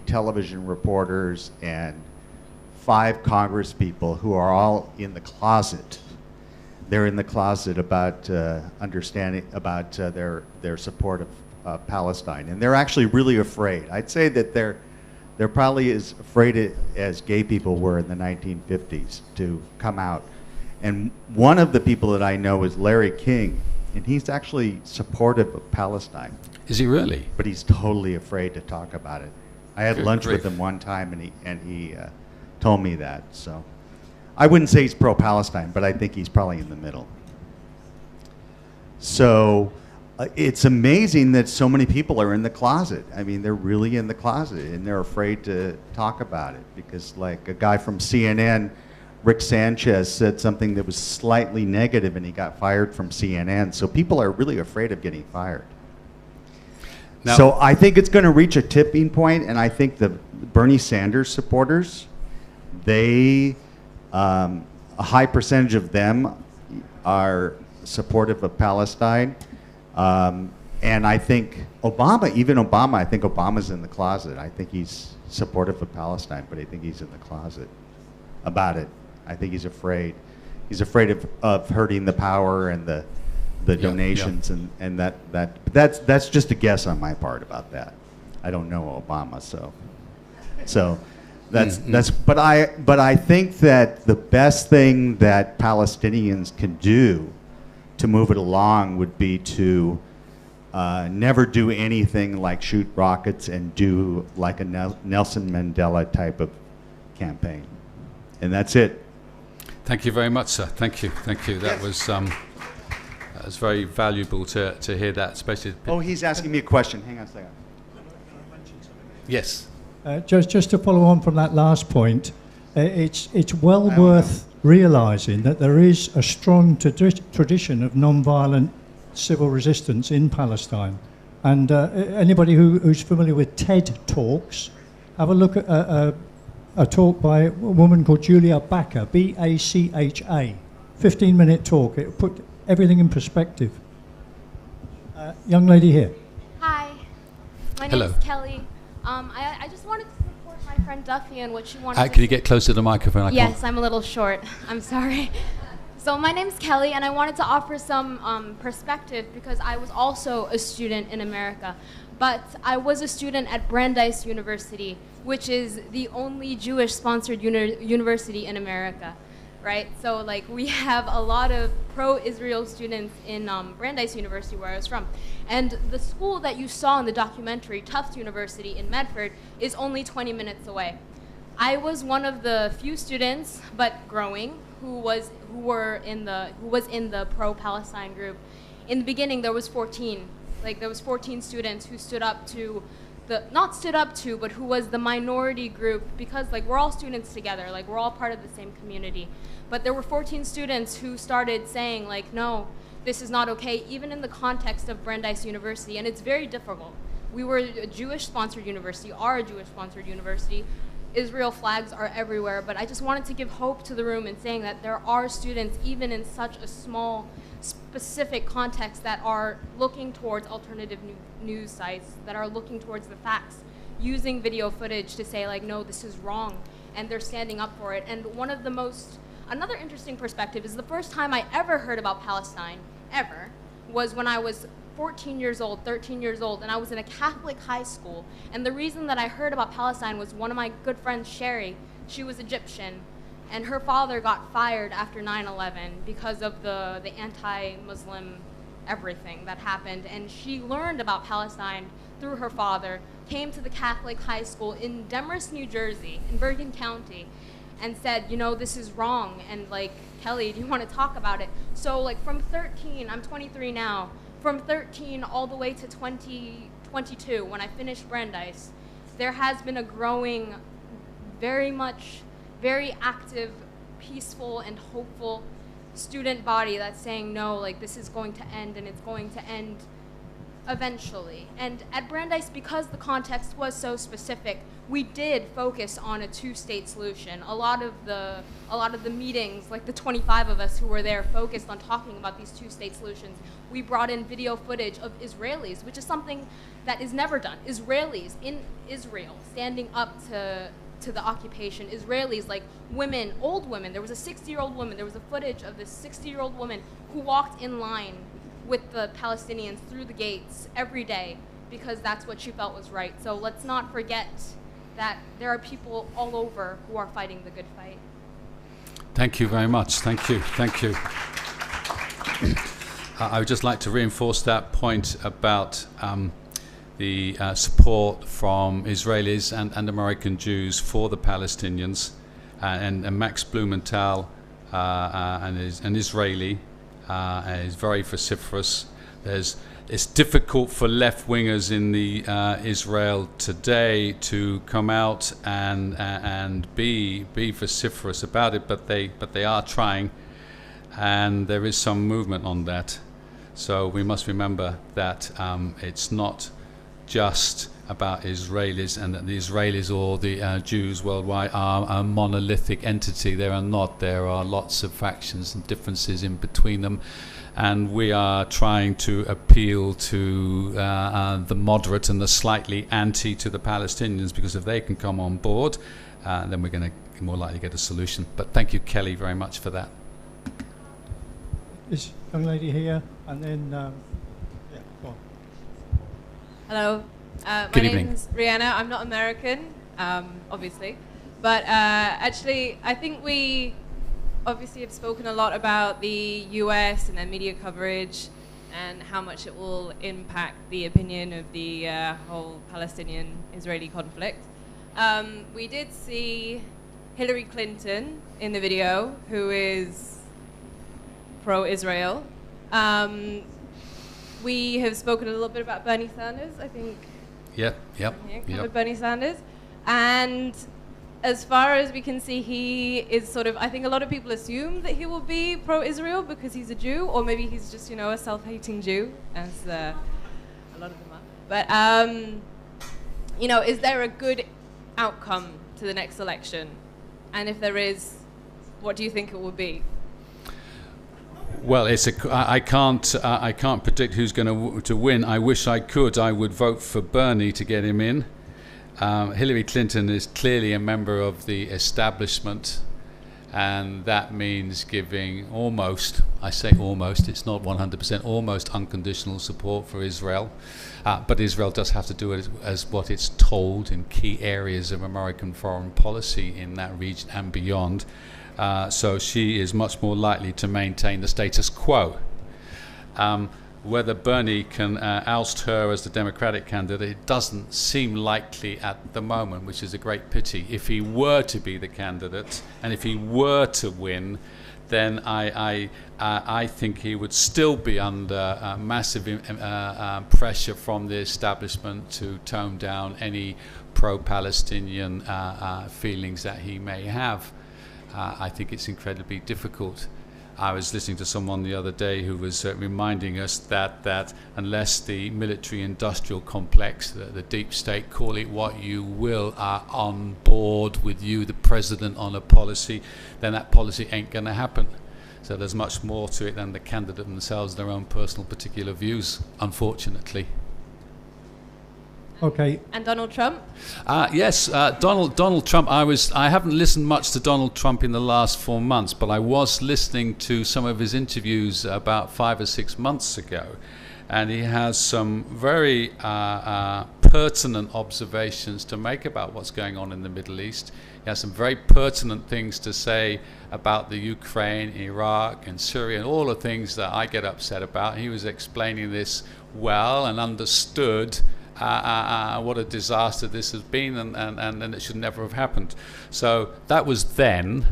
television reporters and 5 Congress people who are all in the closet. They're in the closet about understanding about their support of Palestine, and they're actually really afraid. I'd say that they're probably as afraid as gay people were in the 1950s to come out. And one of the people that I know is Larry King, and he's actually supportive of Palestine. Is he really? But he's totally afraid to talk about it. I had Good lunch grief. with him one time, and he told me that. So I wouldn't say he's pro-Palestine, but I think he's probably in the middle. So it's amazing that so many people are in the closet. I mean, they're really in the closet, and they're afraid to talk about it because, like, a guy from CNN, Rick Sanchez, said something that was slightly negative, and he got fired from CNN. So people are really afraid of getting fired. Now, So I think it's going to reach a tipping point, and I think the Bernie Sanders supporters, a high percentage of them are supportive of Palestine. And I think Obama, I think Obama's in the closet. I think he's supportive of Palestine, but I think he's in the closet about it. I think he's afraid. He's afraid of hurting the power and the donations, and that's just a guess on my part about that. I don't know Obama, so that's but I think that the best thing that Palestinians can do to move it along would be to never do anything like shoot rockets and do like a Nelson Mandela type of campaign, and that's it. thank you very much, sir. Thank you. That was very valuable to hear that, especially. Oh, he's asking me a question. Hang on a second. Yes. Just to follow on from that last point, it's well worth realising that there is a strong tradition of non-violent civil resistance in Palestine. And anybody who's familiar with TED Talks, have a look at a talk by a woman called Julia Bacha, B-A-C-H-A, 15-minute talk. It put everything in perspective. Young lady here. Hi, my name Hello. is Kelly. I just wanted to support my friend Duffy and what she wanted to Can you get closer to the microphone? Yes, I'm a little short. I'm sorry. So my name's Kelly, and I wanted to offer some perspective because I was also a student in America. But I was a student at Brandeis University, which is the only Jewish-sponsored university in America, right? So like we have a lot of pro-Israel students in Brandeis University, where I was from. And the school that you saw in the documentary, Tufts University in Medford, is only 20 minutes away. I was one of the few students, but growing, who was in the pro-Palestine group. In the beginning, there was 14. Like there was 14 students who stood up to but who was the minority group, because like we're all students together, like we're all part of the same community. But there were 14 students who started saying like, no, this is not okay, even in the context of Brandeis University, and it's very difficult. We were a Jewish-sponsored university, are a Jewish-sponsored university. Israel flags are everywhere, but I just wanted to give hope to the room in saying that there are students, even in such a small, specific context, that are looking towards alternative news sites, that are looking towards the facts, using video footage to say like, no, this is wrong, and they're standing up for it. And another interesting perspective is the first time I ever heard about Palestine, ever, was when I was 14 years old, 13 years old, and I was in a Catholic high school. And the reason that I heard about Palestine was one of my good friends, Sherry. She was Egyptian, and her father got fired after 9/11 because of the anti-Muslim everything that happened. And she learned about Palestine through her father, came to the Catholic high school in Demorest, New Jersey, in Bergen County, and said, you know, this is wrong, and like, Kelly, do you want to talk about it? So like from 13, I'm 23 now, from 13 all the way to 2022, when I finished Brandeis, there has been a growing, very active, peaceful, and hopeful student body that's saying, no, like this is going to end, and it's going to end eventually. And at Brandeis, because the context was so specific, we did focus on a two-state solution. A lot of the meetings, like the 25 of us who were there, focused on talking about these two-state solutions. We brought in video footage of Israelis, which is something that is never done. Israelis in Israel standing up to the occupation. Israelis, like women, old women. There was a 60-year-old woman. There was a footage of this 60-year-old woman who walked in line with the Palestinians through the gates every day because that's what she felt was right. So let's not forget that there are people all over who are fighting the good fight. Thank you very much. Thank you. Thank you. I would just like to reinforce that point about the support from Israelis and American Jews for the Palestinians. And Max Blumenthal is an Israeli, is very vociferous. It's difficult for left-wingers in the Israel today to come out and be vociferous about it, but they are trying, and there is some movement on that. So we must remember that it's not just about Israelis, and that the Israelis or the Jews worldwide are a monolithic entity. There are not. There are lots of factions and differences in between them, and we are trying to appeal to the moderate and the slightly anti to the Palestinians, because if they can come on board, then we're going to more likely get a solution. But thank you, Kelly, very much for that. This young lady here, and then yeah, go on. Hello, my Good evening. name's Rihanna. I'm not American, obviously, but actually I think we obviously have spoken a lot about the US and their media coverage and how much it will impact the opinion of the whole Palestinian-Israeli conflict. We did see Hillary Clinton in the video, who is pro-Israel. We have spoken a little bit about Bernie Sanders, I think. Yep. Covered Bernie Sanders. And as far as we can see, he is sort of, I think a lot of people assume that he will be pro-Israel because he's a Jew, or maybe he's just, you know, a self-hating Jew, as a lot of them are. But, you know, is there a good outcome to the next election? And if there is, what do you think it will be? Well, I can't predict who's going to win. I wish I could. I would vote for Bernie to get him in. Hillary Clinton is clearly a member of the establishment, and that means giving almost, I say almost, it's not 100%, almost unconditional support for Israel. But Israel does have to do it as what it's told in key areas of American foreign policy in that region and beyond. So she is much more likely to maintain the status quo. Whether Bernie can oust her as the Democratic candidate, it doesn't seem likely at the moment, which is a great pity. If he were to be the candidate, and if he were to win, then I think he would still be under massive pressure from the establishment to tone down any pro-Palestinian feelings that he may have. I think it's incredibly difficult. I was listening to someone the other day who was reminding us that unless the military-industrial complex, the deep state, call it what you will, are on board with you, the president, on a policy, then that policy ain't going to happen. So there's much more to it than the candidate themselves, their own personal particular views, unfortunately. Okay. And Donald Trump? Yes, Donald Trump. I haven't listened much to Donald Trump in the last 4 months, but I was listening to some of his interviews about 5 or 6 months ago, and he has some very pertinent observations to make about what's going on in the Middle East. He has some very pertinent things to say about the Ukraine, Iraq, and Syria, and all the things that I get upset about. He was explaining this well and understood what a disaster this has been, and it should never have happened. So that was then.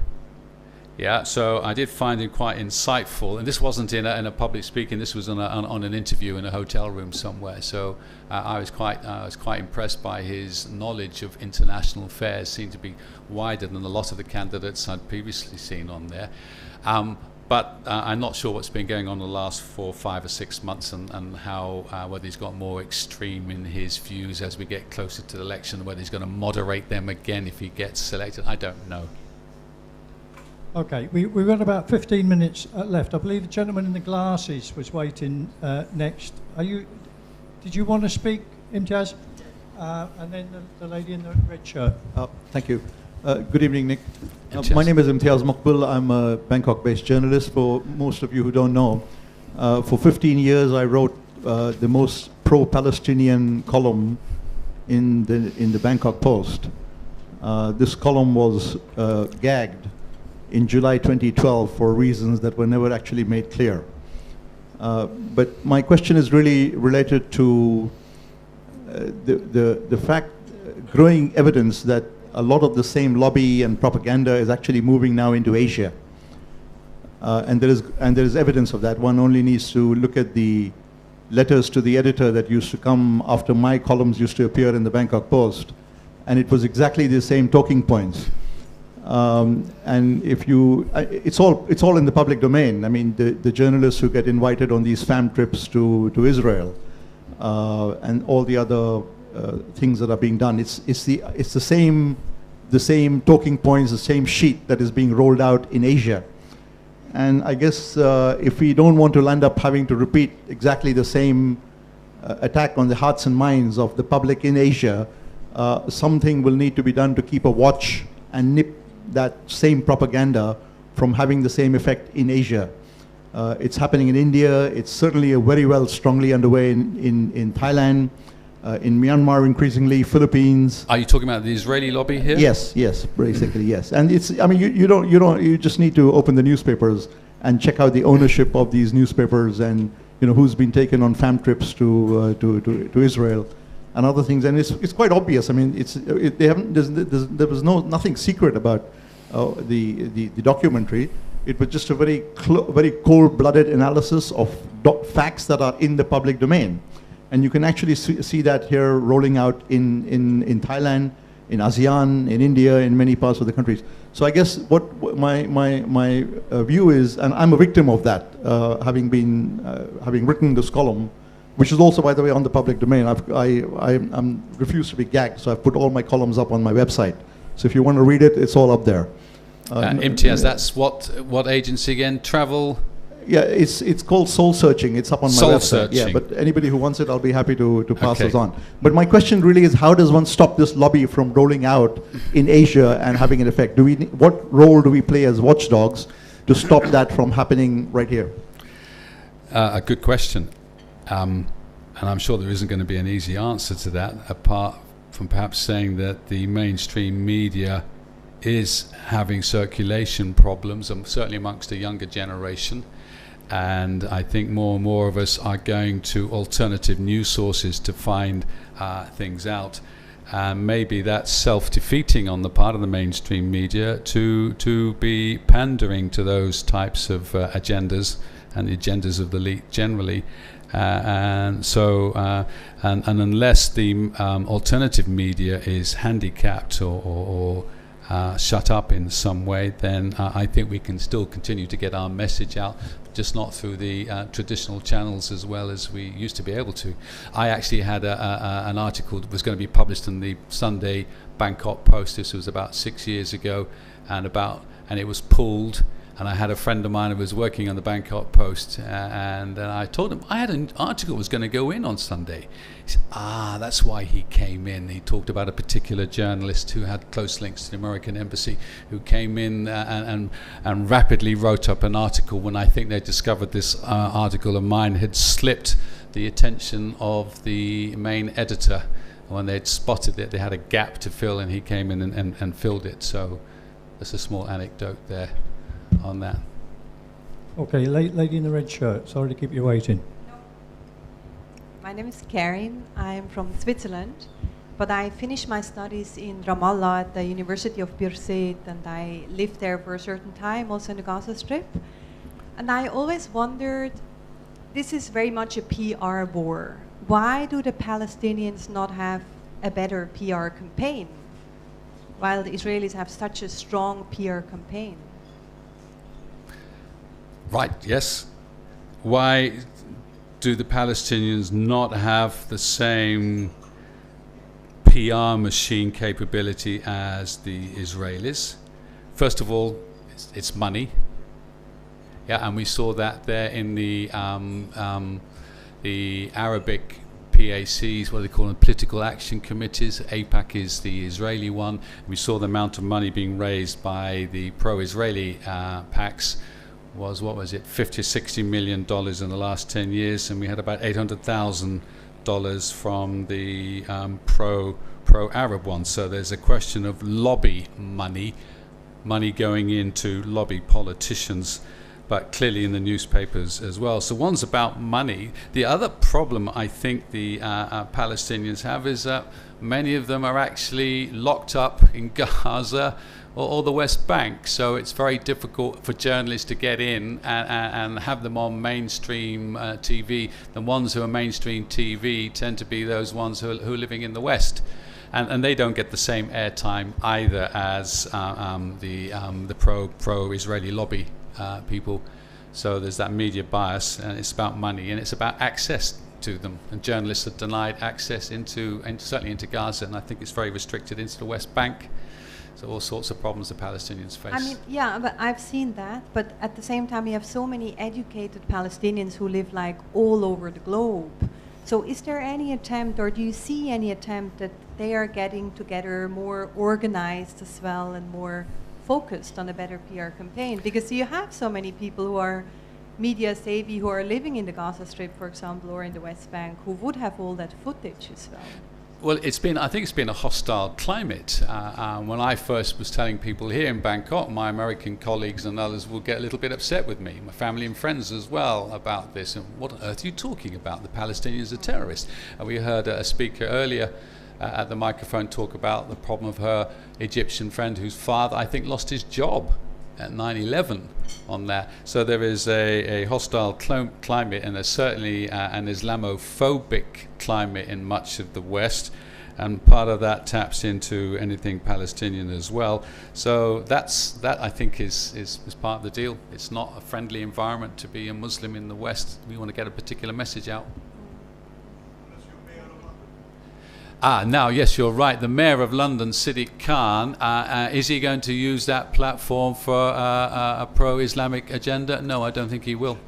Yeah, so I did find him quite insightful, and this wasn't in a public speaking. This was on an interview in a hotel room somewhere. So I was quite impressed by his knowledge of international affairs. Seemed to be wider than a lot of the candidates I'd previously seen on there. But I'm not sure what's been going on the last 4, 5 or 6 months, and how whether he's got more extreme in his views as we get closer to the election, whether he's going to moderate them again if he gets selected. I don't know. Okay, we've got about 15 minutes left. I believe the gentleman in the glasses was waiting next. Did you want to speak, Imtiaz? And then the lady in the red shirt. Thank you. Good evening, Nick. My name is Imtiaz Muqbil. I'm a Bangkok-based journalist. For most of you who don't know, for 15 years I wrote the most pro-Palestinian column in the Bangkok Post. This column was gagged in July 2012 for reasons that were never actually made clear. But my question is really related to the fact, growing evidence that a lot of the same lobby and propaganda is actually moving now into Asia. And there is evidence of that. One only needs to look at the letters to the editor that used to come after my columns used to appear in the Bangkok Post. And it was exactly the same talking points. And if you, it's all in the public domain. I mean, the journalists who get invited on these fam trips to Israel, and all the other things that are being done, it's the same talking points, the same sheet that is being rolled out in Asia. And I guess if we don't want to land up having to repeat exactly the same attack on the hearts and minds of the public in Asia, something will need to be done to keep a watch and nip that same propaganda from having the same effect in Asia. It's happening in India. It's certainly very well strongly underway in Thailand, in Myanmar increasingly, Philippines. Are you talking about the Israeli lobby here? Yes, basically yes. And it's, I mean, you just need to open the newspapers and check out the ownership of these newspapers, and who's been taken on fam trips to Israel and other things, and it's quite obvious. I mean, there was nothing secret about the documentary. It was just a very cold-blooded analysis of facts that are in the public domain, and you can actually see that here rolling out in Thailand, in ASEAN, in India, in many parts of the countries. So I guess what my view is, and I'm a victim of that, having written this column, which is also, by the way, on the public domain. I'm refused to be gagged, so I've put all my columns up on my website. So if you want to read it, it's all up there. Imtiaz, that's what agency again? Travel? Yeah, it's called Soul Searching. It's up on my Soul website. Searching. Yeah, but anybody who wants it, I'll be happy to pass this on. But my question really is, how does one stop this lobby from rolling out in Asia and having an effect? What role do we play as watchdogs to stop that from happening right here? A good question. And I'm sure there isn't going to be an easy answer to that, apart from perhaps saying that the mainstream media is having circulation problems, and certainly amongst the younger generation. And I think more and more of us are going to alternative news sources to find things out. And maybe that's self-defeating on the part of the mainstream media to be pandering to those types of agendas and the agendas of the elite generally. And so, and unless the alternative media is handicapped or shut up in some way, then I think we can still continue to get our message out, just not through the traditional channels as well as we used to be able to. I actually had an article that was going to be published in the Sunday Bangkok Post. This was about 6 years ago, and it was pulled. And I had a friend of mine who was working on the Bangkok Post, and I told him I had an article that was going to go in on Sunday. He said, that's why he came in. He talked about a particular journalist who had close links to the American embassy, who came in and rapidly wrote up an article when I think they discovered this article of mine had slipped the attention of the main editor. When they'd spotted it, they had a gap to fill, and he came in and filled it. So there's a small anecdote there on that. Okay, lady in the red shirt. Sorry to keep you waiting. No. My name is Karin. I'm from Switzerland, but I finished my studies in Ramallah at the University of Birzeit, and I lived there for a certain time, also in the Gaza Strip. And I always wondered, this is very much a PR war. Why do the Palestinians not have a better PR campaign, while the Israelis have such a strong PR campaign? Right, yes. Why do the Palestinians not have the same PR machine capability as the Israelis? First of all, it's money. Yeah, and we saw that there in the Arabic PACs, what they call them, political action committees. AIPAC is the Israeli one. We saw the amount of money being raised by the pro-Israeli PACs was, what was it, $50 or $60 million in the last 10 years, and we had about $800,000 from the pro-Arab one. So there's a question of lobby money going in to lobby politicians, but clearly in the newspapers as well. So one's about money. The other problem I think the Palestinians have is that many of them are actually locked up in Gaza or the West Bank. So it's very difficult for journalists to get in and have them on mainstream TV. The ones who are mainstream TV tend to be those ones who are living in the West. And they don't get the same airtime either as the pro-Israeli lobby people. So there's that media bias, and it's about money, and it's about access to them. And journalists are denied access certainly into Gaza, and I think it's very restricted into the West Bank. So all sorts of problems the Palestinians face. I mean, yeah, but I've seen that. But at the same time, you have so many educated Palestinians who live like all over the globe. So is there any attempt, or do you see any attempt that they are getting together more organized as well and more focused on a better PR campaign? Because you have so many people who are media savvy, who are living in the Gaza Strip, for example, or in the West Bank, who would have all that footage as well. Well, I think it's been a hostile climate. When I first was telling people here in Bangkok, my American colleagues and others will get a little bit upset with me, my family and friends as well, about this. And what on earth are you talking about? The Palestinians are terrorists. And we heard a speaker earlier at the microphone talk about the problem of her Egyptian friend whose father, I think, lost his job at 9/11 on that. So there is a hostile climate, and there's certainly an Islamophobic climate in much of the West, and part of that taps into anything Palestinian as well. So that I think is part of the deal. It's not a friendly environment to be a Muslim in the West. We want to get a particular message out. Now, yes, you're right. The Mayor of London, Siddiq Khan, is he going to use that platform for a pro-Islamic agenda? No, I don't think he will.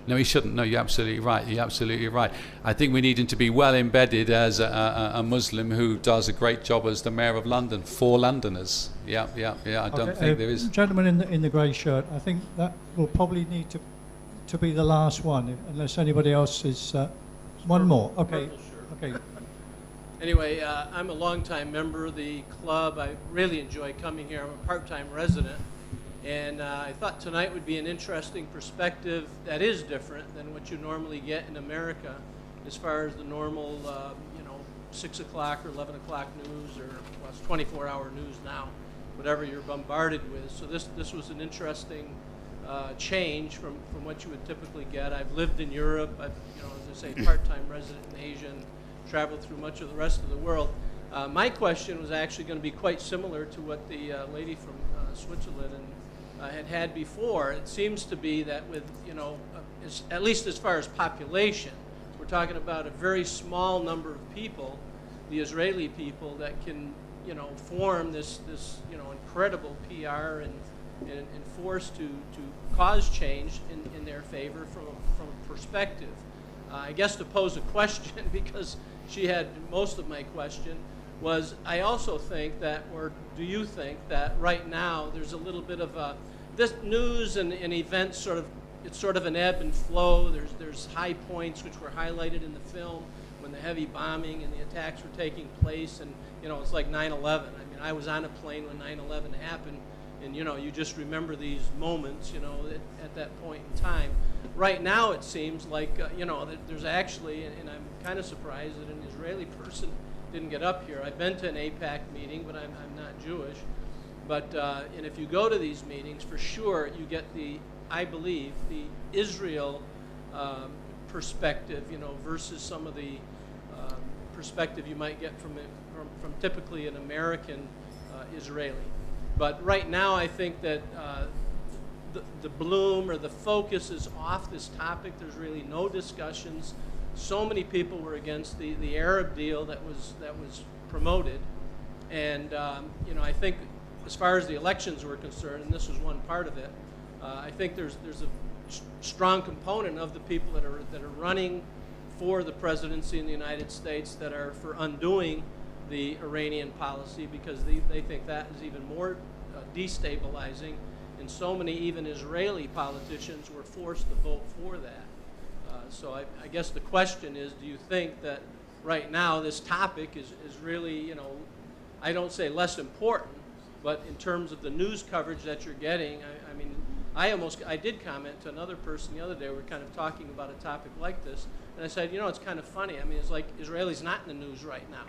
No, he shouldn't. No, you're absolutely right. You're absolutely right. I think we need him to be well embedded as a Muslim who does a great job as the Mayor of London for Londoners. Yeah. I don't think there is. Gentleman in the grey shirt, I think that will probably need to be the last one, unless anybody else is... one more. Okay. Okay. Anyway, I'm a longtime member of the club. I really enjoy coming here. I'm a part-time resident. And I thought tonight would be an interesting perspective that is different than what you normally get in America as far as the normal, 6 o'clock or 11 o'clock news, or well, it's 24-hour news now, whatever you're bombarded with. So this was an interesting change from what you would typically get. I've lived in Europe. I've, as I say, part-time resident in Asia, and traveled through much of the rest of the world. My question was actually going to be quite similar to what the lady from Switzerland had before. It seems to be that with, at least as far as population, we're talking about a very small number of people, the Israeli people, that can, form this incredible PR and force to cause change in their favor from a perspective. I guess to pose a question, because she had most of my question, was I also think that, or do you think that right now there's a little bit of this news and events it's sort of an ebb and flow. There's high points which were highlighted in the film when the heavy bombing and the attacks were taking place, and it's like 9/11. I mean, I was on a plane when 9/11 happened, and you just remember these moments, at that point in time. Right now, it seems like that there's actually, and I'm kind of surprised that an Israeli person didn't get up here. I've been to an AIPAC meeting, but I'm not Jewish. But and if you go to these meetings, for sure you get I believe, the Israel perspective, versus some of the perspective you might get from typically an American Israeli. But right now, I think that the bloom or the focus is off this topic. There's really no discussions. So many people were against the Arab deal that was promoted, and you know, I think as far as the elections were concerned, and this was one part of it, I think there's a strong component of the people that are running for the presidency in the United States that are for undoing the Iranian policy, because they think that is even more destabilizing, and so many even Israeli politicians were forced to vote for that. So I guess the question is, do you think that right now this topic is really, you know, I don't say less important, but in terms of the news coverage that you're getting, I mean, I did comment to another person the other day. We were kind of talking about a topic like this, and I said, you know, it's kind of funny. I mean, it's like Israeli's not in the news right now,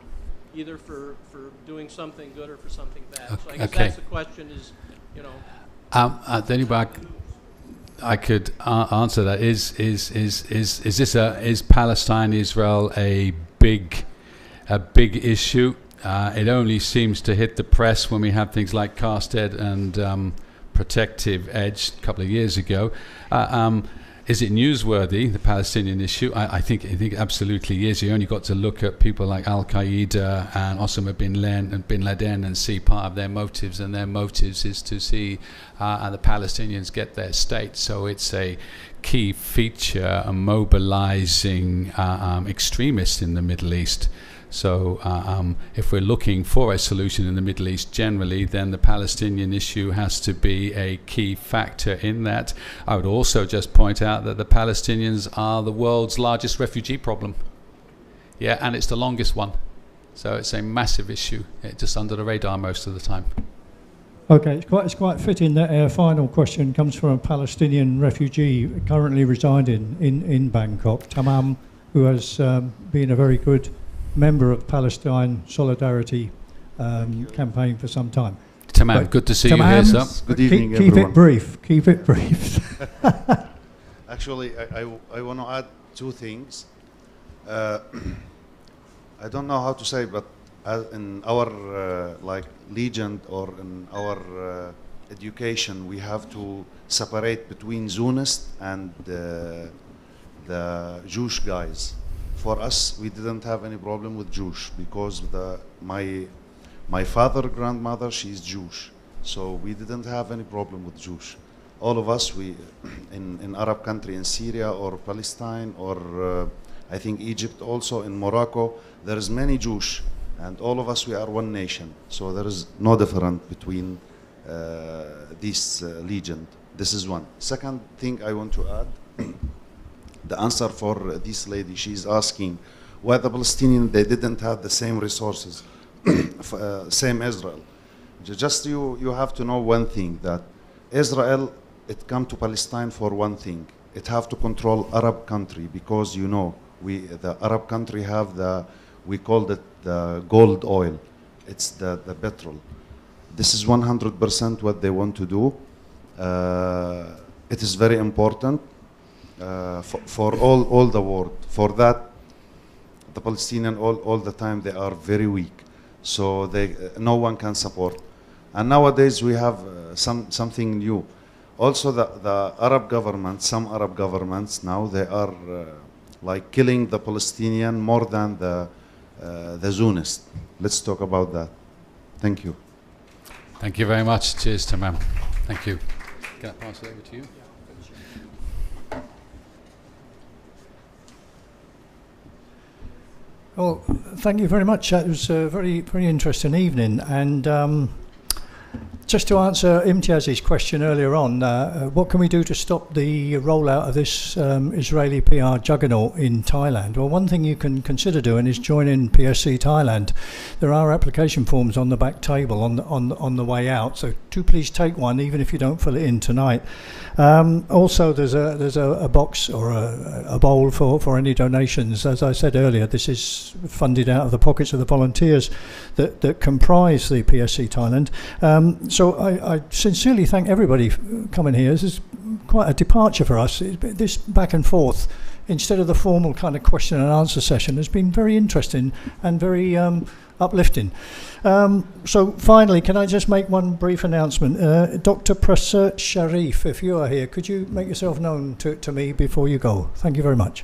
either for doing something good or for something bad. So I guess that's the question is, you know. Anybody I could answer that. Is Palestine Israel a big issue? It only seems to hit the press when we have things like Carsted and Protective Edge a couple of years ago. Is it newsworthy, the Palestinian issue? I think it absolutely is. You only got to look at people like Al Qaeda and Osama bin Laden and see part of their motives, and their motives is to see the Palestinians get their state. So it's a key feature mobilizing extremists in the Middle East. So if we're looking for a solution in the Middle East generally, then the Palestinian issue has to be a key factor in that. I would also just point out that the Palestinians are the world's largest refugee problem. Yeah, and it's the longest one. So it's a massive issue. It's just under the radar most of the time. Okay, it's quite fitting that our final question comes from a Palestinian refugee currently residing in Bangkok, Tamam, who has been a very good member of Palestine Solidarity campaign for some time. Tamam, good to see you here, sir. Good evening, keep it brief. Keep it brief. Actually, I want to add two things. I don't know how to say, but in our like legend or in our education, we have to separate between Zionists and the Jewish guys. For us, we didn't have any problem with Jewish because my father, grandmother, she's Jewish, so we didn't have any problem with Jewish. All of us, we in Arab country, in Syria or Palestine or I think Egypt, also in Morocco, there is many Jewish, and all of us, we are one nation. So there is no difference between this legend. This is one. Second thing I want to add. The answer for this lady, she's asking why the Palestinians, they didn't have the same resources, same Israel. Just you have to know one thing, that Israel, it come to Palestine for one thing. It have to control Arab country, because you know, the Arab country have we called it the gold oil. It's the petrol. This is 100% what they want to do. It is very important. For all the world. For that, the Palestinians all the time, they are very weak. So no one can support. And nowadays we have something new. Also the Arab governments, some Arab governments now, they are like killing the Palestinian more than the Zionists. Let's talk about that. Thank you. Thank you very much. Cheers, Tamam. Thank you. Can I pass it over to you? Well, thank you very much. It was a very interesting evening. And just to answer Imtiaz's question earlier on, what can we do to stop the rollout of this Israeli PR juggernaut in Thailand? Well, one thing you can consider doing is joining PSC Thailand. There are application forms on the back table on the way out, so do please take one, even if you don't fill it in tonight. Also, there's a box or a bowl for any donations. As I said earlier, this is funded out of the pockets of the volunteers that comprise the PSC Thailand. So I sincerely thank everybody for coming here. This is quite a departure for us. This back and forth instead of the formal kind of question and answer session has been very interesting and very uplifting. So finally, can I just make one brief announcement? Dr. Prasert Sharif, if you are here, could you make yourself known to me before you go? Thank you very much.